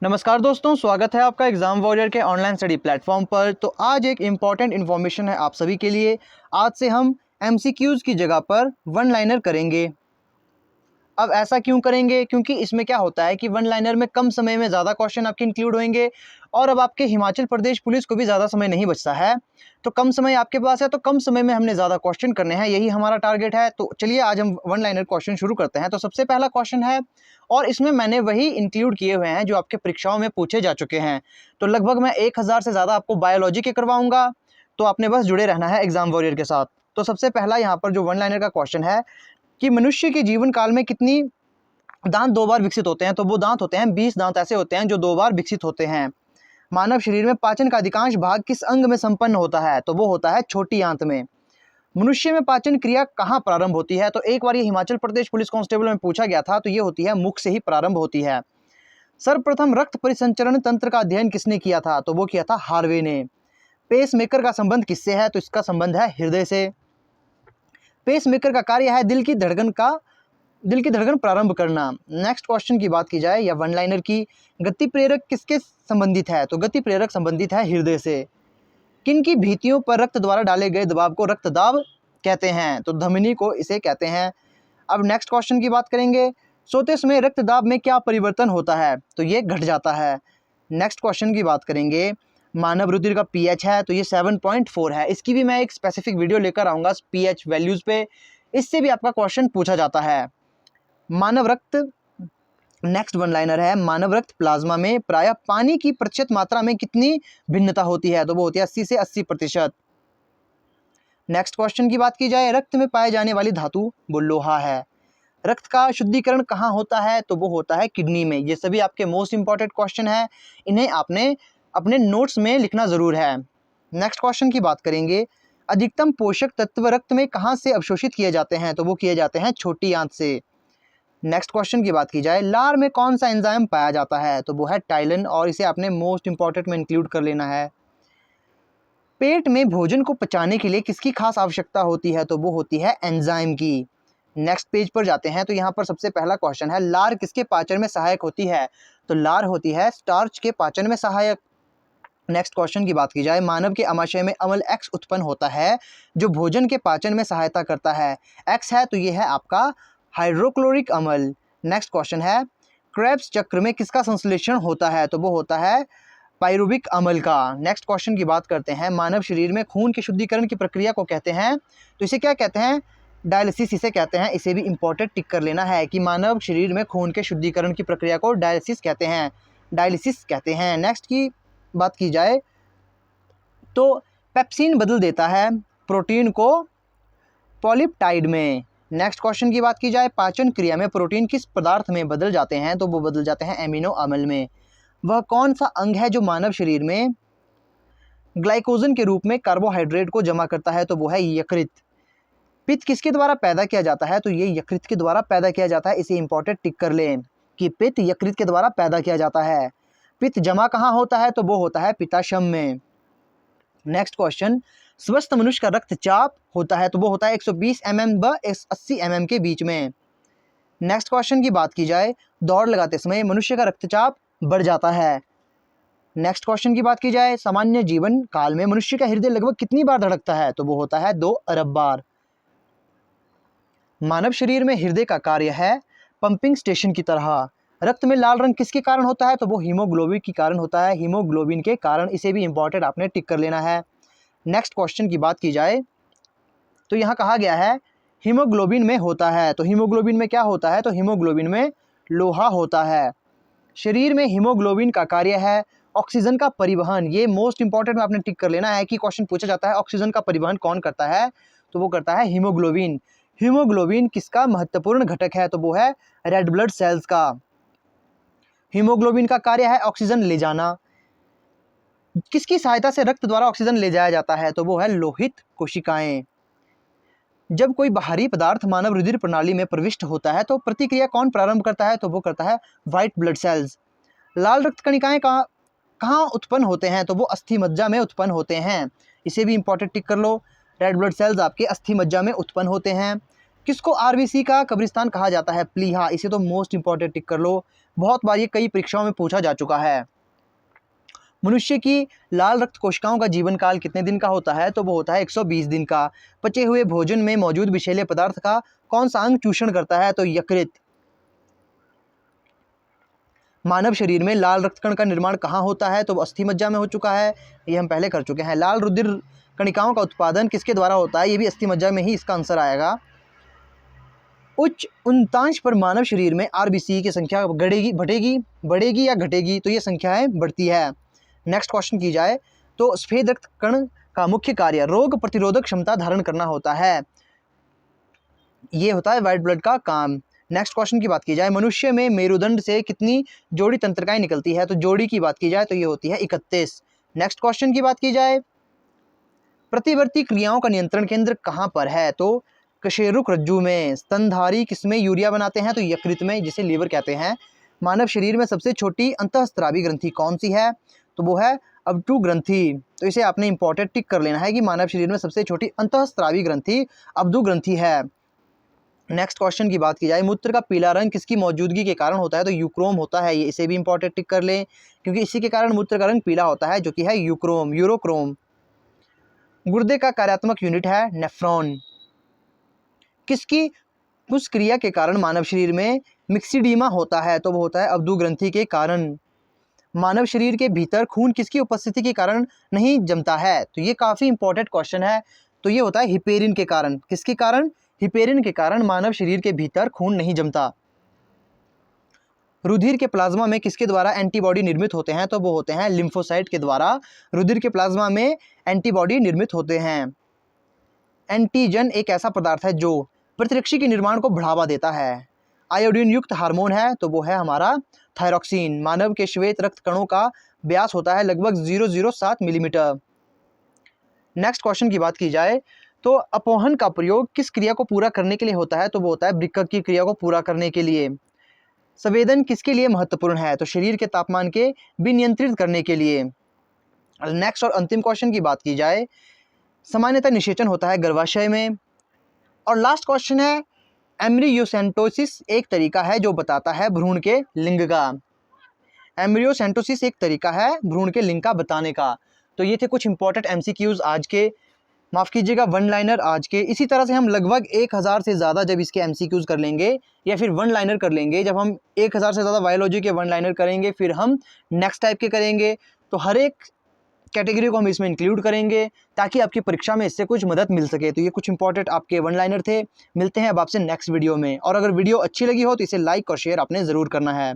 नमस्कार दोस्तों, स्वागत है आपका एग्ज़ाम वॉरियर के ऑनलाइन स्टडी प्लेटफॉर्म पर। तो आज एक इम्पॉर्टेंट इन्फॉर्मेशन है आप सभी के लिए। आज से हम एमसीक्यूज़ की जगह पर वन लाइनर करेंगे। अब ऐसा क्यों करेंगे? क्योंकि इसमें क्या होता है कि वन लाइनर में कम समय में ज़्यादा क्वेश्चन आपके इंक्लूड होंगे और अब आपके हिमाचल प्रदेश पुलिस को भी ज़्यादा समय नहीं बचता है। तो कम समय आपके पास है, तो कम समय में हमने ज़्यादा क्वेश्चन करने हैं, यही हमारा टारगेट है। तो चलिए आज हम वन लाइनर क्वेश्चन शुरू करते हैं। तो सबसे पहला क्वेश्चन है और इसमें मैंने वही इंक्लूड किए हुए हैं जो आपके परीक्षाओं में पूछे जा चुके हैं। तो लगभग मैं 1000 से ज़्यादा आपको बायोलॉजी के करवाऊंगा, तो आपने बस जुड़े रहना है एग्जाम वॉरियर के साथ। तो सबसे पहला यहाँ पर जो वन लाइनर का क्वेश्चन है कि मनुष्य के जीवन काल में कितनी दांत दो बार विकसित होते हैं? तो वो दांत होते हैं 20 दांत ऐसे होते हैं जो दो बार विकसित होते हैं। मानव शरीर में पाचन का अधिकांश भाग किस अंग में संपन्न होता है? तो वो होता है छोटी आंत में। मनुष्य में पाचन क्रिया कहाँ प्रारंभ होती है? तो एक बार ये हिमाचल प्रदेश पुलिस कांस्टेबल में पूछा गया था, तो ये होती है मुख से ही प्रारंभ होती है। सर्वप्रथम रक्त परिसंचरण तंत्र का अध्ययन किसने किया था? तो वो किया था हार्वे ने। पेस मेकर का संबंध किससे है? तो इसका संबंध है हृदय से। पेस मेकर का कार्य है दिल की धड़कन प्रारंभ करना। नेक्स्ट क्वेश्चन की बात की जाए या वन लाइनर की, गति प्रेरक किसके संबंधित है? तो गति प्रेरक संबंधित है हृदय से। किन की भित्तियों पर रक्त द्वारा डाले गए दबाव को रक्तदाब कहते हैं? तो धमनी को इसे कहते हैं। अब नेक्स्ट क्वेश्चन की बात करेंगे, सोते समय रक्तदाब में क्या परिवर्तन होता है? तो ये घट जाता है। नेक्स्ट क्वेश्चन की बात करेंगे, मानव रुधिर का पीएच है, तो ये 7.4 है। इसकी भी मैं एक स्पेसिफिक वीडियो लेकर आऊँगा पीएच वैल्यूज़ पे, इससे भी आपका क्वेश्चन पूछा जाता है। मानव रक्त, नेक्स्ट वन लाइनर है, मानव रक्त प्लाज्मा में प्रायः पानी की प्रतिशत मात्रा में कितनी भिन्नता होती है? तो वो होती है 80 से 80%। नेक्स्ट क्वेश्चन की बात की जाए, रक्त में पाए जाने वाली धातु वो लोहा है। रक्त का शुद्धिकरण कहाँ होता है? तो वो होता है किडनी में। ये सभी आपके मोस्ट इंपॉर्टेंट क्वेश्चन है, इन्हें आपने अपने नोट्स में लिखना जरूर है। नेक्स्ट क्वेश्चन की बात करेंगे, अधिकतम पोषक तत्व रक्त में कहाँ से अवशोषित किए जाते हैं? तो वो किए जाते हैं छोटी आंत से। नेक्स्ट क्वेश्चन की बात की जाए, लार में कौन सा एंजाइम पाया जाता है? तो वो है टाइलिन, और इसे आपने मोस्ट इंपॉर्टेंट में इंक्लूड कर लेना है। पेट में भोजन को पचाने के लिए किसकी खास आवश्यकता होती है? तो वो होती है एंजाइम की। नेक्स्ट पेज पर जाते हैं, तो यहाँ पर सबसे पहला क्वेश्चन है, लार किसके पाचन में सहायक होती है? तो लार होती है स्टार्च के पाचन में सहायक। नेक्स्ट क्वेश्चन की बात की जाए, मानव के अमाशय में अम्ल एक्स उत्पन्न होता है जो भोजन के पाचन में सहायता करता है। एक्स है तो ये है आपका हाइड्रोक्लोरिक अम्ल। नेक्स्ट क्वेश्चन है, क्रेब्स चक्र में किसका संश्लेषण होता है? तो वो होता है पाइरुविक अम्ल का। नेक्स्ट क्वेश्चन की बात करते हैं, मानव शरीर में खून के शुद्धिकरण की प्रक्रिया को कहते हैं? तो इसे क्या कहते हैं? डायलिसिस इसे कहते हैं। इसे भी इंपॉर्टेंट टिक कर लेना है कि मानव शरीर में खून के शुद्धिकरण की प्रक्रिया को डायलिसिस कहते हैं, डायलिसिस कहते हैं। नेक्स्ट की बात की जाए तो पेप्सिन बदल देता है प्रोटीन को पॉलीपेप्टाइड में। नेक्स्ट क्वेश्चन की बात की जाए, पाचन क्रिया में प्रोटीन किस पदार्थ में बदल जाते हैं? तो वो बदल जाते हैं एमिनो अम्ल में। वह कौन सा अंग है जो मानव शरीर में ग्लाइकोजन के रूप में कार्बोहाइड्रेट को जमा करता है? तो वो है यकृत। पित्त किसके द्वारा पैदा किया जाता है? तो ये यकृत के द्वारा पैदा किया जाता है। इसे इंपॉर्टेंट टिक कर लें कि पित्त यकृत के द्वारा पैदा किया जाता है। पित्त जमा कहाँ होता है? तो वो होता है पित्ताशय में। नेक्स्ट क्वेश्चन, स्वस्थ मनुष्य का रक्तचाप होता है? तो वो होता है 120 mm व 80 mm के बीच में। नेक्स्ट क्वेश्चन की बात की जाए, दौड़ लगाते समय मनुष्य का रक्तचाप बढ़ जाता है। नेक्स्ट क्वेश्चन की बात की जाए, सामान्य जीवन काल में मनुष्य का हृदय लगभग कितनी बार धड़कता है? तो वो होता है 2 अरब बार। मानव शरीर में हृदय का कार्य है पंपिंग स्टेशन की तरह। रक्त में लाल रंग किसके कारण होता है? तो वो हीमोग्लोबिन के कारण होता है, हीमोग्लोबिन के कारण। इसे भी इंपॉर्टेंट आपने टिक कर लेना है। नेक्स्ट क्वेश्चन की बात की जाए तो यहाँ कहा गया है हीमोग्लोबिन में होता है, तो हीमोग्लोबिन में क्या होता है? तो हीमोग्लोबिन में लोहा होता है। शरीर में हीमोग्लोबिन का कार्य है ऑक्सीजन का परिवहन। ये मोस्ट इंपॉर्टेंट में आपने टिक कर लेना है कि क्वेश्चन पूछा जाता है ऑक्सीजन का परिवहन कौन करता है? तो वो करता है हीमोग्लोबिन। हीमोग्लोबिन किसका महत्वपूर्ण घटक है? तो वो है रेड ब्लड सेल्स का। हीमोग्लोबिन का कार्य है ऑक्सीजन ले जाना। किसकी सहायता से रक्त द्वारा ऑक्सीजन ले जाया जाता है? तो वो है लोहित कोशिकाएं। जब कोई बाहरी पदार्थ मानव रुधिर प्रणाली में प्रविष्ट होता है तो प्रतिक्रिया कौन प्रारंभ करता है? तो वो करता है व्हाइट ब्लड सेल्स। लाल रक्त कणिकाएं कहाँ उत्पन्न होते हैं? तो वो अस्थि मज्जा में उत्पन्न होते हैं। इसे भी इंपॉर्टेंट टिक कर लो। रेड ब्लड सेल्स आपके अस्थि मज्जा में उत्पन्न होते हैं। किसको आरबीसी का कब्रिस्तान कहा जाता है? प्लीहा। इसे तो मोस्ट इंपॉर्टेंट टिक कर लो। बहुत बार ये कई परीक्षाओं में पूछा जा चुका है। मनुष्य की लाल रक्त कोशिकाओं का जीवन काल कितने दिन का होता है? तो वो होता है 120 दिन का। पचे हुए भोजन में मौजूद विषैले पदार्थ का कौन सा अंग चूषण करता है? तो यकृत। मानव शरीर में लाल रक्त कण का निर्माण कहाँ होता है? तो अस्थि मज्जा में हो चुका है, ये हम पहले कर चुके हैं। लाल रुधिर कणिकाओं का उत्पादन किसके द्वारा होता है? ये भी अस्थि मज्जा में ही इसका आंसर आएगा। उच्च उच्चांश पर मानव शरीर में आरबीसी की संख्या बढ़ेगी या घटेगी? तो ये संख्याएं बढ़ती है। नेक्स्ट क्वेश्चन की जाए तो सफेद रक्त कण का मुख्य कार्य रोग प्रतिरोधक क्षमता धारण करना होता है, ये होता है व्हाइट ब्लड का काम। नेक्स्ट क्वेश्चन की बात की जाए, मनुष्य में मेरुदंड से कितनी जोड़ी तंत्रिकाएं निकलती है? तो जोड़ी की बात की जाए तो ये होती है 31। नेक्स्ट क्वेश्चन की बात की जाए, प्रतिवर्ती क्रियाओं का नियंत्रण केंद्र कहाँ पर है? तो कशेरुक रज्जु में। स्तनधारी किसमें यूरिया बनाते हैं? तो यकृत में, जिसे लीवर कहते हैं। मानव शरीर में सबसे छोटी अंतःस्रावी ग्रंथि कौन सी है? तो वो है अब्डू ग्रंथि। तो इसे आपने इंपॉर्टेंट टिक कर लेना है कि मानव शरीर में सबसे छोटी अंतःस्रावी ग्रंथि अब्दू ग्रंथि है। नेक्स्ट क्वेश्चन की बात की जाए, मूत्र का पीला रंग किसकी मौजूदगी के कारण होता है? तो यूक्रोम होता है, ये इसे भी इंपॉर्टेंट टिक कर लें क्योंकि इसी के कारण मूत्र का रंग पीला होता है, जो कि है यूरोक्रोम। गुर्दे का कार्यात्मक यूनिट है नेफ्रॉन। किसकी उस क्रिया के कारण मानव शरीर में मिक्सिडीमा होता है? तो वो होता है अब्दू ग्रंथि के कारण। मानव शरीर के भीतर खून किसकी उपस्थिति के कारण नहीं जमता है? तो ये काफ़ी इंपॉर्टेंट क्वेश्चन है। तो ये होता है हिपेरिन के कारण। किसके कारण? हिपेरिन के कारण मानव शरीर के भीतर खून नहीं जमता। रुधिर के प्लाज्मा में किसके द्वारा एंटीबॉडी निर्मित होते हैं? तो वो होते हैं लिम्फोसाइट के द्वारा रुधिर के प्लाज्मा में एंटीबॉडी निर्मित होते हैं। एंटीजन एक ऐसा पदार्थ है जो प्रतिरक्षी के निर्माण को बढ़ावा देता है। आयोडीन युक्त हार्मोन है, तो वो है हमारा थायरॉक्सिन। मानव के श्वेत रक्त कणों का व्यास होता है लगभग 0.07 मिलीमीटर। नेक्स्ट क्वेश्चन की बात की जाए तो अपोहन का प्रयोग किस क्रिया को पूरा करने के लिए होता है? तो वो होता है वृक्क की क्रिया को पूरा करने के लिए। संवेदन किसके लिए महत्वपूर्ण है? तो शरीर के तापमान के विनियंत्रित करने के लिए। नेक्स्ट और अंतिम क्वेश्चन की बात की जाए, सामान्यतः निषेचन होता है गर्भाशय में। और लास्ट क्वेश्चन है, एम्ब्रियोसेंटोसिस एक तरीका है जो बताता है भ्रूण के लिंग का। एम्ब्रियोसेंटोसिस एक तरीका है भ्रूण के लिंग का बताने का। तो ये थे कुछ इंपॉर्टेंट एमसीक्यूज आज के, माफ़ कीजिएगा वन लाइनर आज के। इसी तरह से हम लगभग 1000 से ज़्यादा जब इसके एमसीक्यूज कर लेंगे या फिर वन लाइनर कर लेंगे, जब हम 1000 से ज़्यादा बायोलॉजी के वन लाइनर करेंगे, फिर हम नेक्स्ट टाइप के करेंगे, तो हर एक कैटेगरी को हम इसमें इंक्लूड करेंगे ताकि आपकी परीक्षा में इससे कुछ मदद मिल सके। तो ये कुछ इंपॉर्टेंट आपके वन लाइनर थे। मिलते हैं अब आपसे नेक्स्ट वीडियो में, और अगर वीडियो अच्छी लगी हो तो इसे लाइक और शेयर आपने ज़रूर करना है।